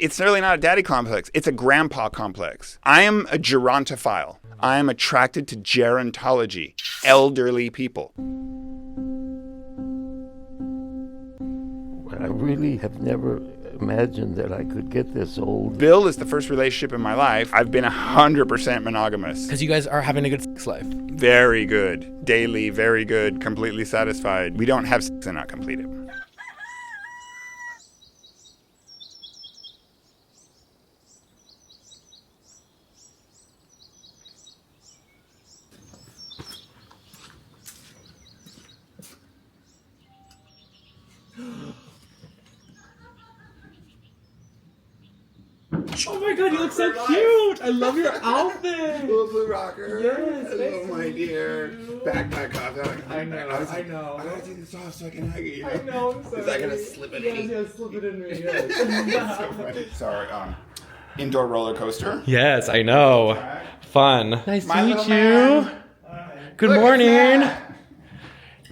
It's really not a daddy complex. It's a grandpa complex. I am a gerontophile. I am attracted to gerontology, elderly people. I really have never imagined that I could get this old. Bill is the first relationship in my life. I've been 100% monogamous. Because you guys are having a good sex life. Very good. Daily, very good. Completely satisfied. We don't have sex and not complete it. Oh my god, you look so cute! I love your outfit! Little blue rocker. Yes, Hello, my dear. Backpack off. I know. I gotta take this off so I can hug you. I know, I'm sorry. Is that gonna slip it in? Yes, slip it in me, It's so funny. Sorry. Indoor roller coaster. Yes, I know. Fun. Nice My to meet little you. man. Good Look at morning. that.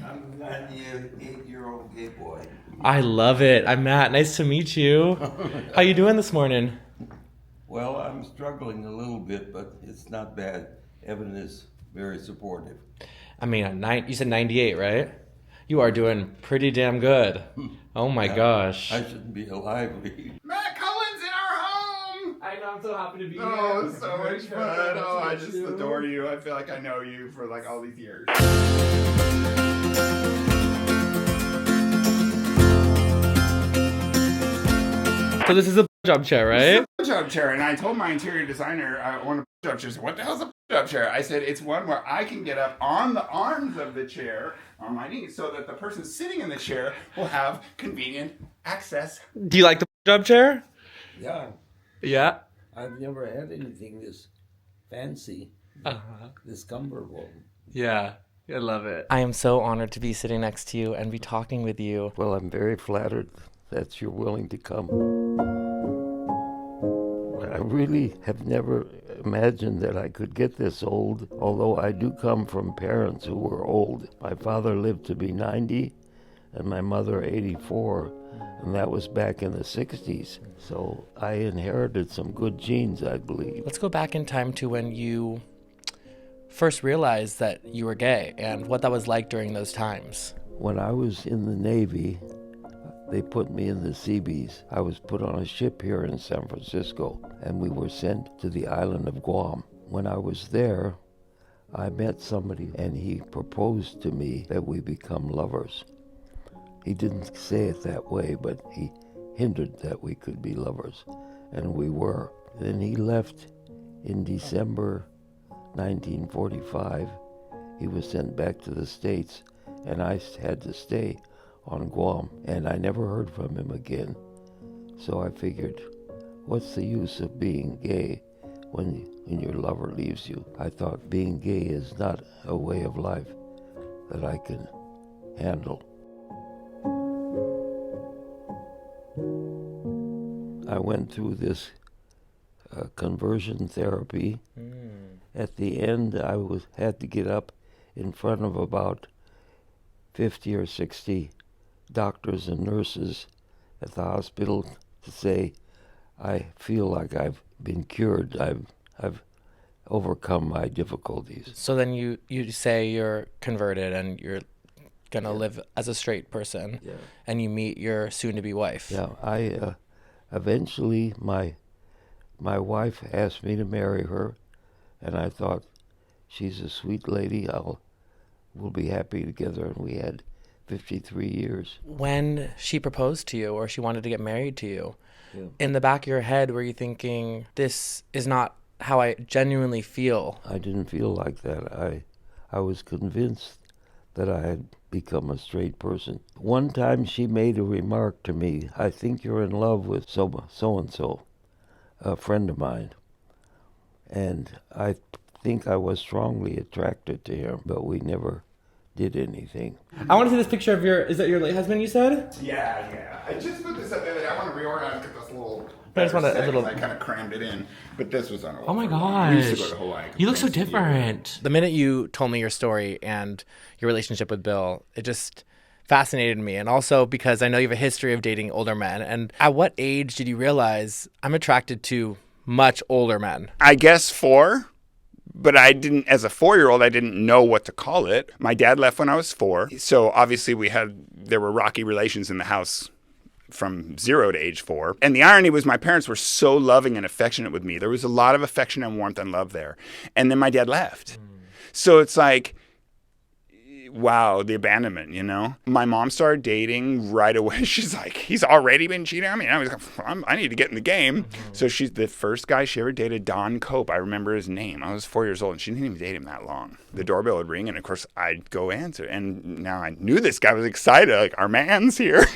I'm not an 8-year-old gay boy. I love it. I'm Matt. Nice to meet you. How you doing this morning? Well, I'm struggling a little bit, but it's not bad. Evan is very supportive. I mean, you said 98, right? You are doing pretty damn good. Oh my gosh. I shouldn't be alive. Matt Cullen's in our home. I know, I'm so happy to be Oh, it's so much fun. Oh, I just adore you. I feel like I know you for like all these years. So this is a job chair, right? It's a job chair, and I told my interior designer I want a job chair. She said, "What the hell's a job chair?" I said, "It's one where I can get up on the arms of the chair on my knees, so that the person sitting in the chair will have convenient access." Do you like the job chair? Yeah, Yeah. I've never had anything this fancy, this comfortable. Yeah. I love it. I am so honored to be sitting next to you and be talking with you. Well, I'm very flattered that you're willing to come. I really have never imagined that I could get this old, although I do come from parents who were old. My father lived to be 90 and my mother 84, and that was back in the 60s. So I inherited some good genes, I believe. Let's go back in time to when you first realized that you were gay and what that was like during those times. When I was in the Navy, they put me in the Seabees. I was put on a ship here in San Francisco, and we were sent to the island of Guam. When I was there, I met somebody, and he proposed to me that we become lovers. He didn't say it that way, but he hinted that we could be lovers, and we were. Then he left in December 1945. He was sent back to the States, and I had to stay on Guam, and I never heard from him again. So I figured, what's the use of being gay when your lover leaves you? I thought being gay is not a way of life that I can handle. I went through this conversion therapy. At the end, I had to get up in front of about 50 or 60 doctors and nurses at the hospital to say, I feel like I've been cured. I've overcome my difficulties. So then you say you're converted and you're gonna live as a straight person, and you meet your soon-to-be wife. Yeah, I eventually my wife asked me to marry her, and I thought, she's a sweet lady. We'll be happy together, and we had 53 years. When she proposed to you or she wanted to get married to you, in the back of your head, were you thinking, this is not how I genuinely feel? I didn't feel like that. I was convinced that I had become a straight person. One time she made a remark to me, I think you're in love with so-and-so, a friend of mine. And I think I was strongly attracted to him, but we never did anything. I want to see this picture of is that your late husband, you said? Yeah. I just put this up the other day. I want to reorganize, get this little. I just want a little. I kind of crammed it in, but this was on. Oh my We used to gosh. go to Hawaii. You look so different. The minute you told me your story and your relationship with Bill, it just fascinated me. And also because I know you have a history of dating older men. And at what age did you realize I'm attracted to much older men? I guess 4. But I didn't, as a 4-year-old, I didn't know what to call it. My dad left when I was 4. So obviously there were rocky relations in the house from 0 to age 4. And the irony was my parents were so loving and affectionate with me. There was a lot of affection and warmth and love there. And then my dad left. So it's like, wow, the abandonment, you know? My mom started dating right away. She's like, he's already been cheating on me. And I was like, I need to get in the game. So she's the first guy she ever dated, Don Cope. I remember his name. I was 4 years old, and she didn't even date him that long. The doorbell would ring, and of course, I'd go answer. And now I knew this guy was excited. Like, our man's here.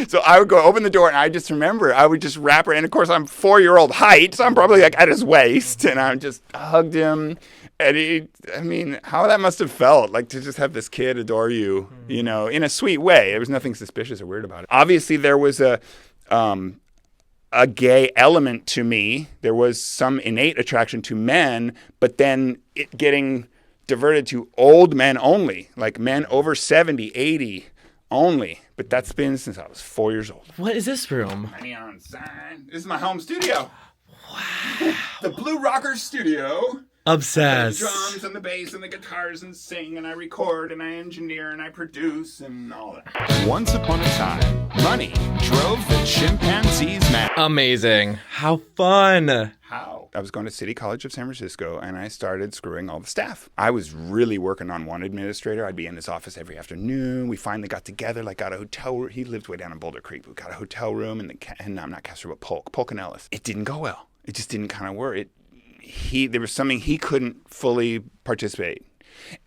So I would go open the door, and I just remember I would just wrap her. And of course, I'm 4-year-old height, so I'm probably like at his waist. And I just hugged him. And how that must have felt, like to just have this kid adore you, you know, in a sweet way. There was nothing suspicious or weird about it. Obviously, there was a gay element to me. There was some innate attraction to men, but then it getting diverted to old men only, like men over 70, 80 only. But that's been since I was 4 years old. What is this room? Neon sign. This is my home studio. Wow. The Blue Rockers studio. Obsessed. The drums and the bass and the guitars and sing and I record and I engineer and I produce and all that. Once upon a time, money drove the chimpanzees mad. Amazing. How fun. How? I was going to City College of San Francisco and I started screwing all the staff. I was really working on one administrator. I'd be in his office every afternoon. We finally got together, like got a hotel room. He lived way down in Boulder Creek. We got a hotel room and I'm not Castro, but Polk and Ellis. It didn't go well. It just didn't kind of work. There was something he couldn't fully participate.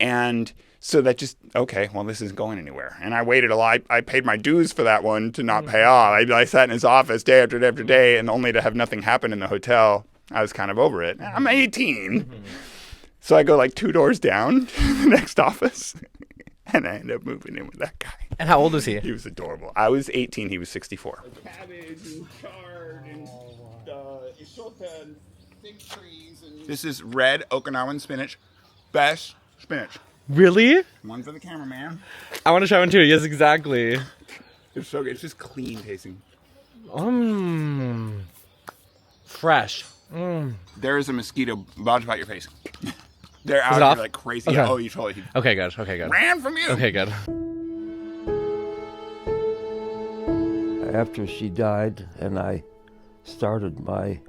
And so that just, okay, well, this isn't going anywhere. And I waited a lot. I paid my dues for that one to not pay off. I sat in his office day after day after day, and only to have nothing happen in the hotel. I was kind of over it. I'm 18. So I go like 2 doors down to the next office. And I end up moving in with that guy. And how old was he? He was adorable. I was 18. He was 64. Cabbage and chard and ishota and fig trees. And this is red Okinawan spinach. Best spinach. Really? One for the cameraman. I want to try one too. Yes, exactly. It's so good. It's just clean tasting. Fresh. There is a mosquito about to bite your face. They're out here like crazy. Okay. Oh, you totally. Okay, good. Ran from you. Okay, good. After she died and I started my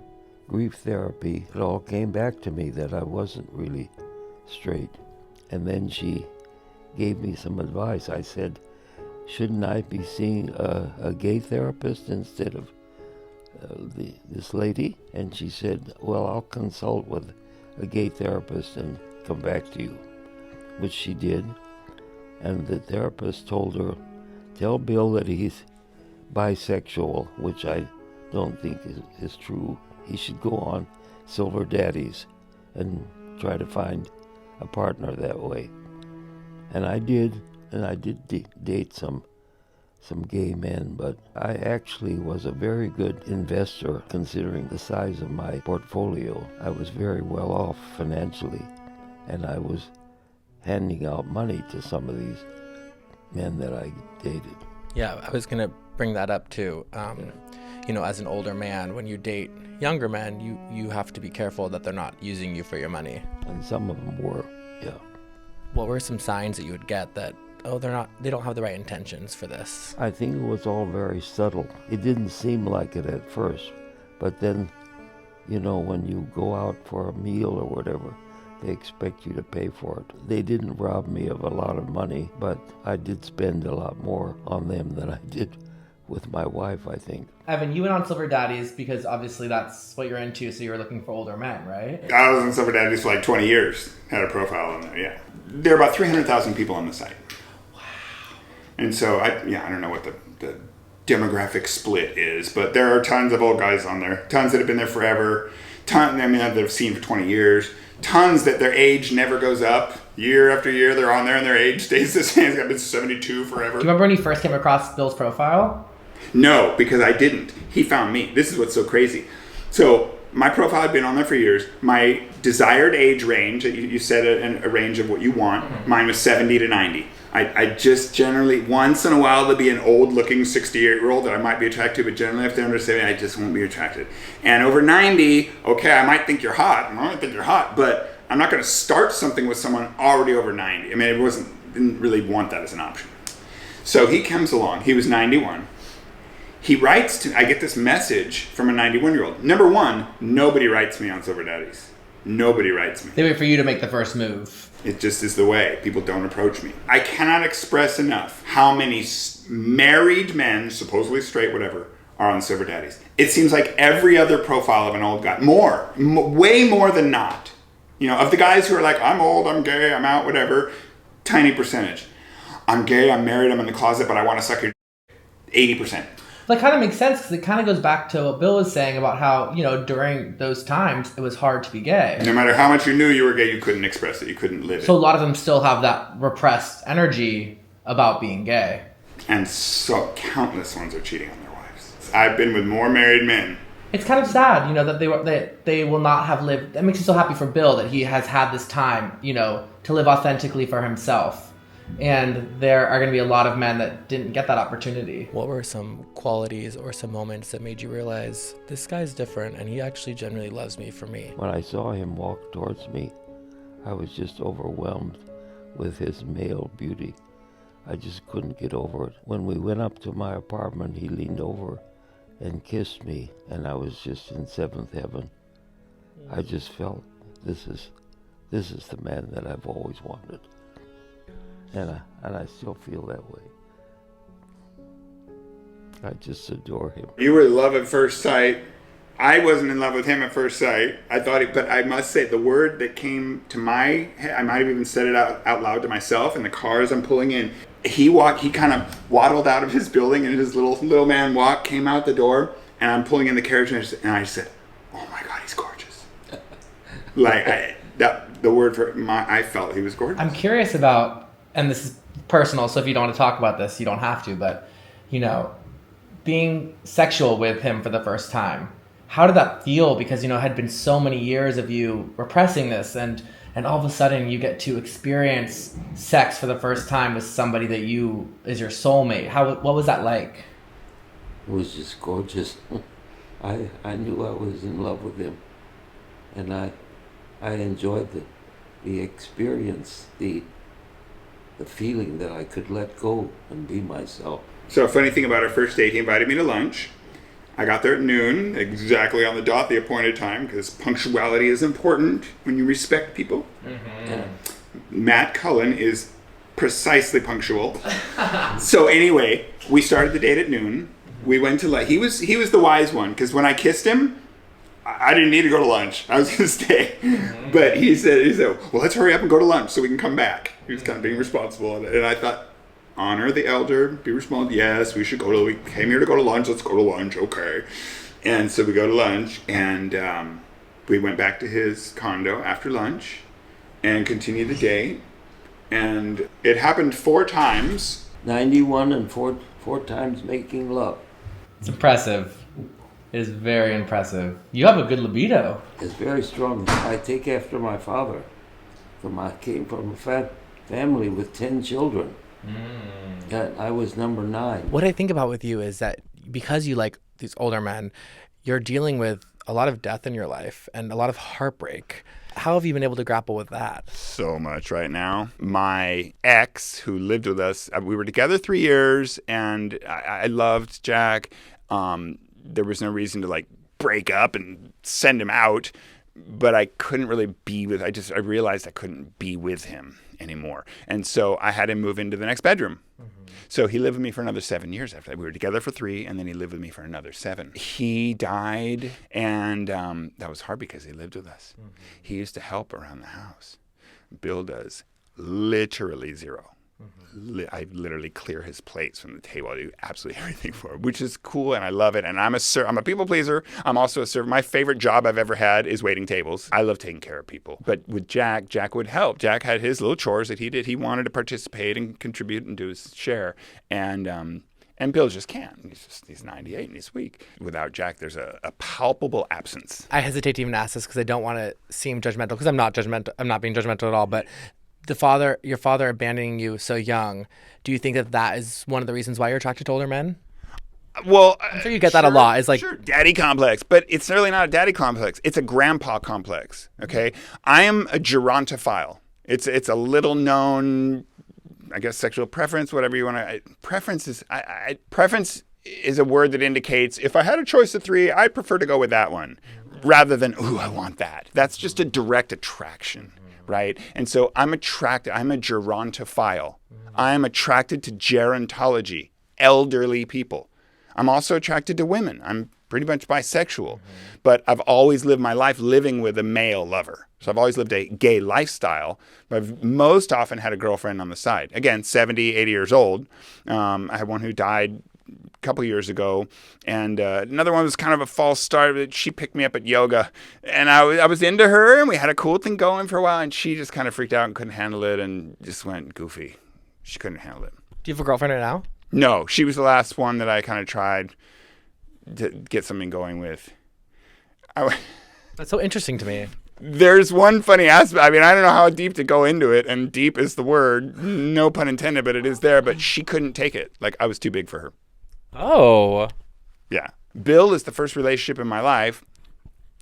grief therapy, it all came back to me that I wasn't really straight. And then she gave me some advice. I said, shouldn't I be seeing a gay therapist instead of this lady? And she said, well, I'll consult with a gay therapist and come back to you, which she did. And the therapist told her, tell Bill that he's bisexual, which I don't think is true. He should go on Silver Daddies and try to find a partner that way. And I did, date some gay men, but I actually was a very good investor considering the size of my portfolio. I was very well off financially, and I was handing out money to some of these men that I dated. Yeah, I was going to bring that up too. You know, as an older man, when you date younger men, you have to be careful that they're not using you for your money. And some of them were, yeah. What were some signs that you would get that, they don't have the right intentions for this? I think it was all very subtle. It didn't seem like it at first, but then, you know, when you go out for a meal or whatever, they expect you to pay for it. They didn't rob me of a lot of money, but I did spend a lot more on them than I did with my wife, I think. Evan, you went on Silver Daddies because obviously that's what you're into, so you're looking for older men, right? I was on Silver Daddies for like 20 years. Had a profile on there, yeah. There are about 300,000 people on the site. Wow. And so, I don't know what the demographic split is, but there are tons of old guys on there. Tons that have been there forever. That they've seen for 20 years. Tons that their age never goes up. Year after year, they're on there and their age stays the same. It's been 72 forever. Do you remember when you first came across Bill's profile? No, because I didn't. He found me. This is what's so crazy. So My profile had been on there for years. My desired age range, you said a range of what you want. Mine was 70 to 90. I just generally, once in a while, there'll be an old-looking 68-year-old that I might be attracted to, but generally if they're under 70, I just won't be attracted. And over 90, okay, I might think you're hot, but I'm not going to start something with someone already over 90. I mean, didn't really want that as an option. So he comes along. He was 91. He writes to, I get this message from a 91-year-old. Number one, nobody writes me on Silver Daddies. Nobody writes me. They wait for you to make the first move. It just is the way. People don't approach me. I cannot express enough how many married men, supposedly straight, whatever, are on Silver Daddies. It seems like every other profile of an old guy, way more than not. You know, of the guys who are like, I'm old, I'm gay, I'm out, whatever, tiny percentage. I'm gay, I'm married, I'm in the closet, but I want to suck your 80%. That kind of makes sense because it kind of goes back to what Bill was saying about how, during those times, it was hard to be gay. No matter how much you knew you were gay, you couldn't express it. You couldn't live it. So a lot of them still have that repressed energy about being gay. And so countless ones are cheating on their wives. I've been with more married men. It's kind of sad, that they will not have lived. That makes me so happy for Bill that he has had this time, to live authentically for himself. And there are going to be a lot of men that didn't get that opportunity. What were some qualities or some moments that made you realize this guy's different and he actually genuinely loves me for me? When I saw him walk towards me, I was just overwhelmed with his male beauty. I just couldn't get over it. When we went up to my apartment, he leaned over and kissed me, and I was just in seventh heaven. I just felt this is the man that I've always wanted. And I still feel that way. I just adore him. You were in love at first sight. I wasn't in love with him at first sight. But I must say, the word that came to my head, I might have even said it out loud to myself in the car as I'm pulling in. He kind of waddled out of his building, and his little man walk came out the door, and I'm pulling in the carriage, and I said, "Oh my God, he's gorgeous." The word I felt he was gorgeous. I'm curious about. And this is personal, so if you don't want to talk about this, you don't have to, but, being sexual with him for the first time, how did that feel? Because, it had been so many years of you repressing this, and all of a sudden you get to experience sex for the first time with somebody that is your soulmate. What was that like? It was just gorgeous. I knew I was in love with him, and I enjoyed the experience, the feeling that I could let go and be myself. So a funny thing about our first date, he invited me to lunch. I got there at noon, exactly on the dot, the appointed time, because punctuality is important when you respect people. Mm-hmm. Yeah. Matt Cullen is precisely punctual. So anyway, we started the date at noon. We went to lunch. He was the wise one, because when I kissed him, I didn't need to go to lunch. I was going to stay. Mm-hmm. But he said, well, let's hurry up and go to lunch so we can come back. He was kind of being responsible. And I thought, honor the elder, be responsible. Yes, we came here to go to lunch. Let's go to lunch. Okay. And so we go to lunch, and we went back to his condo after lunch and continued the date. And it happened 4 times. 91 and four times making love. It's impressive. It is very impressive. You have a good libido. It's very strong. I take after my father. I came from a family with 10 children. And I was number 9. What I think about with you is that because you like these older men, you're dealing with a lot of death in your life and a lot of heartbreak. How have you been able to grapple with that? So much right now. My ex, who lived with us, we were together 3 years, and I loved Jack. There was no reason to break up and send him out, but I couldn't really be with. I realized I couldn't be with him anymore, and so I had him move into the next bedroom. Mm-hmm. So he lived with me for another 7 years after that. We were together for 3, and then he lived with me for another 7. He died, and that was hard because he lived with us. Mm-hmm. He used to help around the house. Bill does literally zero. Mm-hmm. I literally clear his plates from the table. I do absolutely everything for him, which is cool, and I love it. And I'm a people pleaser. I'm also a server. My favorite job I've ever had is waiting tables. I love taking care of people. But with Jack would help. Jack had his little chores that he did. He wanted to participate and contribute and do his share. And And Bill just can't. He's 98 and he's weak. Without Jack, there's a palpable absence. I hesitate to even ask this because I don't want to seem judgmental, because I'm not judgmental. I'm not being judgmental at all. But your father abandoning you so young, do you think that is one of the reasons why you're attracted to older men? Well, I'm sure you get that a lot. It's like, sure, daddy complex, but it's really not a daddy complex. It's a grandpa complex. Okay, I am a gerontophile. It's a little known, I guess, sexual preference, whatever you want to. Preference is a word that indicates if I had a choice of three, I'd prefer to go with that one, rather than ooh, I want that. That's just a direct attraction, right? And so I'm attracted. I'm a gerontophile. I'm attracted to gerontology, elderly people. I'm also attracted to women. I'm pretty much bisexual, but I've always lived my life living with a male lover. So I've always lived a gay lifestyle, but I've most often had a girlfriend on the side. Again, 70, 80 years old. I had one who died a couple years ago, and another one was kind of a false start. She picked me up at yoga, and I was into her, and we had a cool thing going for a while, and she just kind of freaked out and couldn't handle it and just went goofy. She couldn't handle it. do you have a girlfriend right now? No, she was the last one that I kind of tried to get something going with. That's so interesting to me. There's one funny aspect. I mean, I don't know how deep to go into it, and deep is the word. No pun intended, but it is there. But she couldn't take it. Like, I was too big for her. Oh. Yeah. Bill is the first relationship in my life.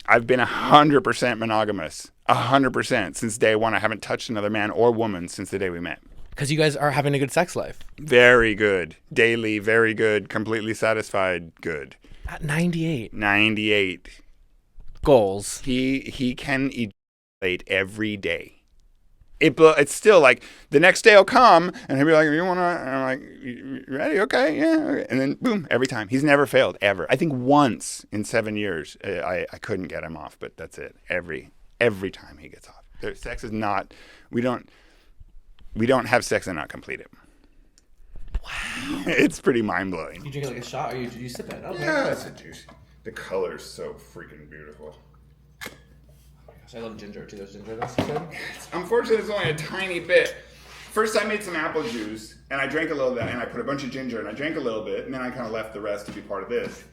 I've been 100% monogamous. 100%. Since day one. I haven't touched another man or woman since the day we met. Because you guys are having a good sex life. Very good. Daily, very good. Completely satisfied, good. At 98. 98. Goals. He can ejaculate every day. It's still like the next day will come and he'll be like, "You wanna?" And I'm like, "You ready? Okay, yeah." Okay. And then boom, every time. He's never failed ever. I think once in 7 years I couldn't get him off, but that's it. Every time he gets off. Sex is not. We don't have sex and not complete it. Wow. It's pretty mind blowing. You drink it like a shot, or you sip it? Okay. Yeah, it's a juice. The color's so freaking beautiful. I love ginger too. There's ginger in this, you said? Unfortunately, it's only a tiny bit. First, I made some apple juice, and I drank a little of that, and I put a bunch of ginger, and I drank a little bit, and then I kind of left the rest to be part of this.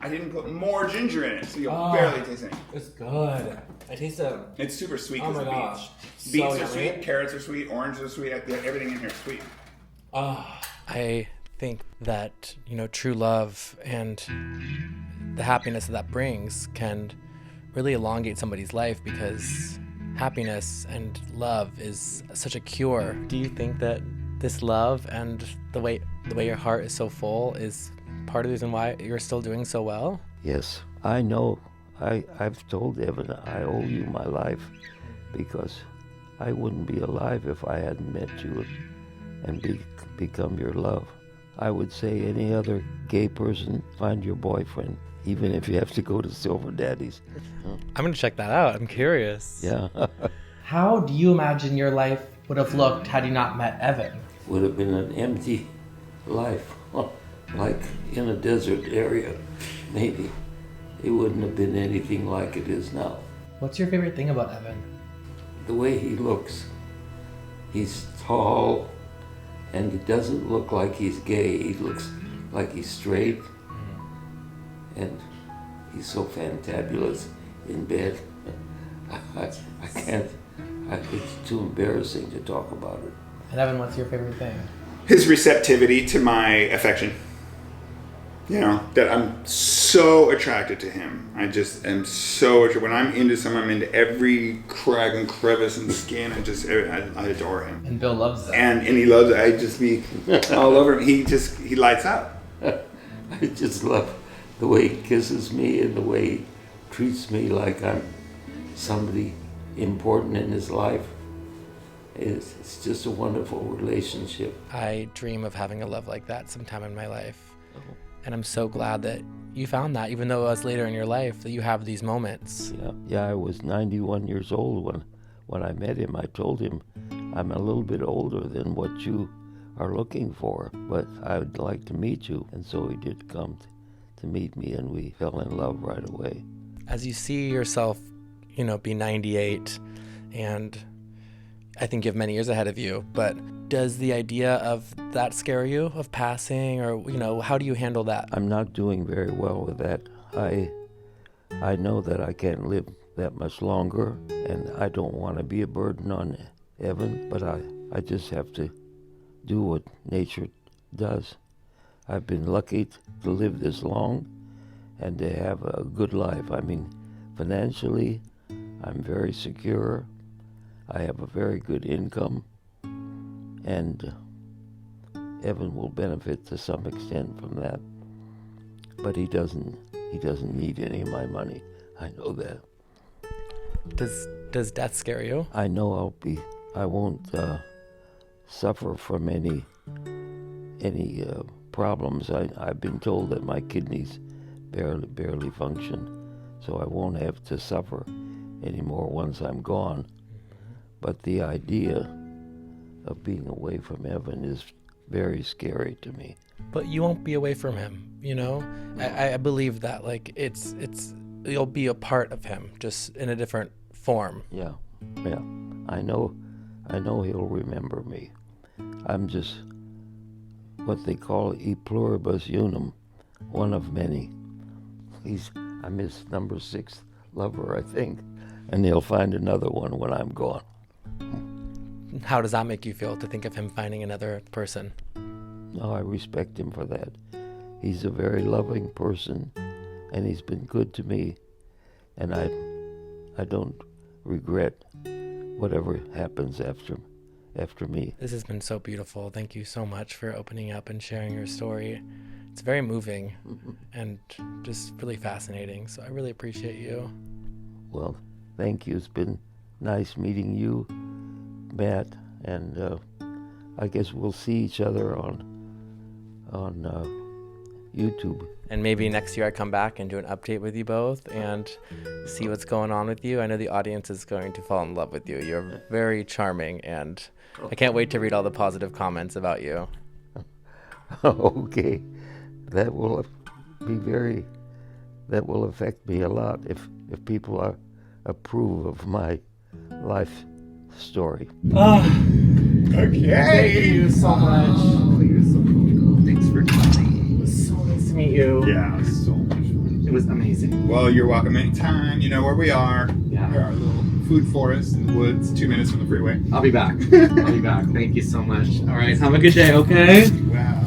I didn't put more ginger in it, so you'll barely taste anything. It's good. I taste it. It's super sweet Oh because my of gosh. beets. Beets So are yummy. sweet, carrots are sweet, oranges are sweet. Everything in here is sweet. I think that, true love and the happiness that brings can really elongate somebody's life, because happiness and love is such a cure. Do you think that this love and the way your heart is so full is part of the reason why you're still doing so well? Yes, I know. I've told Evan I owe you my life, because I wouldn't be alive if I hadn't met you and become your love. I would say any other gay person, find your boyfriend, even if you have to go to Silver Daddies. I'm going to check that out. I'm curious. Yeah. How do you imagine your life would have looked had you not met Evan? Would have been an empty life, like in a desert area, maybe. It wouldn't have been anything like it is now. What's your favorite thing about Evan? The way he looks. He's tall, and he doesn't look like he's gay. He looks like he's straight, and he's so fantabulous in bed. I can't. It's too embarrassing to talk about it. And Evan, what's your favorite thing? His receptivity to my affection. That I'm so attracted to him. I just am so attracted. When I'm into someone, I'm into every crag and crevice and skin. I adore him. And Bill loves that. And he loves it. I just be all over him. He lights up. I just love the way he kisses me and the way he treats me like I'm somebody important in his life. It's just a wonderful relationship. I dream of having a love like that sometime in my life. And I'm so glad that you found that, even though it was later in your life, that you have these moments. Yeah, I was 91 years old when I met him. I told him, I'm a little bit older than what you are looking for, but I would like to meet you. And so he did come to meet me, and we fell in love right away. As you see yourself, be 98, and I think you have many years ahead of you, but Does the idea of that scare you, of passing, or, how do you handle that? I'm not doing very well with that. I know that I can't live that much longer, and I don't want to be a burden on Evan, but I just have to do what nature does. I've been lucky to live this long and to have a good life. I mean, financially, I'm very secure. I have a very good income, and Evan will benefit to some extent from that. But he doesn't need any of my money. I know that. Does death scare you? I know I won't suffer from any problems. I've been told that my kidneys barely function, so I won't have to suffer anymore once I'm gone. But the idea of being away from Evan is very scary to me. But you won't be away from him, I believe that, you'll be a part of him, just in a different form. Yeah. I know he'll remember me. I'm just what they call e pluribus unum, one of many. I'm his number 6 lover, I think, and he'll find another one when I'm gone. How does that make you feel, to think of him finding another person? No, I respect him for that. He's a very loving person, and he's been good to me, and I don't regret whatever happens after me. This has been so beautiful. Thank you so much for opening up and sharing your story. It's very moving and just really fascinating, so I really appreciate you. Well, thank you. It's been nice meeting you, Matt, and I guess we'll see each other on YouTube. And maybe next year I come back and do an update with you both and see what's going on with you. I know the audience is going to fall in love with you. You're very charming, and I can't wait to read all the positive comments about you. Okay. That will affect me a lot if people approve of my life story. Okay. Thank you so much. Oh, you're so cool. Thanks for coming. It was so nice to meet you. Yeah, so much fun. It was amazing. Well, you're welcome anytime. You know where we are. Yeah. We're our little food forest in the woods, 2 minutes from the freeway. I'll be back. Thank you so much. All right. Have a good day, okay? Wow.